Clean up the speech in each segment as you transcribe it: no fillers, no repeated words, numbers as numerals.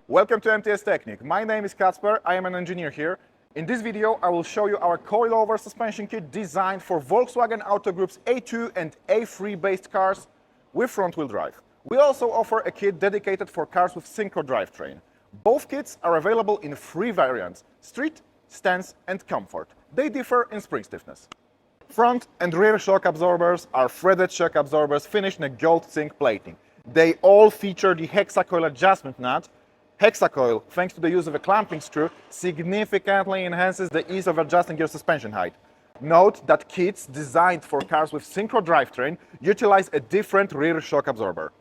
Welcome to MTS Technik. My name is Kacper, I am an engineer here. In this video I will show you our Coilover suspension kit designed for Volkswagen Auto Group's A2 and A3 based cars with front-wheel drive. We also offer a kit dedicated for cars with synchro drivetrain. Both kits are available in three variants: street, stance and comfort. They differ in spring stiffness. Front and rear shock absorbers are threaded shock absorbers finished in a gold zinc plating. They all feature the hexacoil adjustment nut. Hexacoil, thanks to the use of a clamping screw, significantly enhances the ease of adjusting your suspension height. Note that kits designed for cars with synchro drivetrain utilize a different rear shock absorber.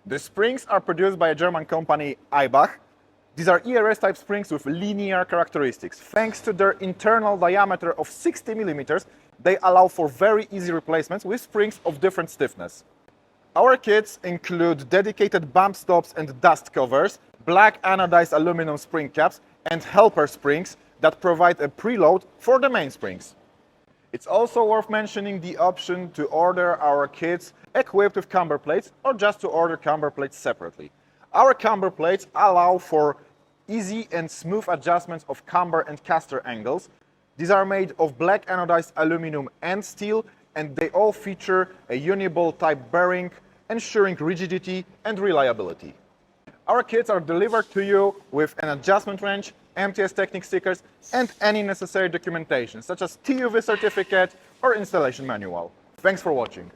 The springs are produced by a German company, eibach. These are ERS-type springs with linear characteristics. Thanks to their internal diameter of 60 mm, they allow for very easy replacements with springs of different stiffness. Our kits include dedicated bump stops and dust covers, black anodized aluminum spring caps, and helper springs that provide a preload for the main springs. It's also worth mentioning the option to order our kits equipped with camber plates or just to order camber plates separately. Our camber plates allow for easy and smooth adjustments of camber and caster angles. These are made of black anodized aluminum and steel, and they all feature a uniball type bearing, ensuring rigidity and reliability. Our kits are delivered to you with an adjustment wrench, MTS Technik stickers, and any necessary documentation, such as TÜV certificate or installation manual. Thanks for watching.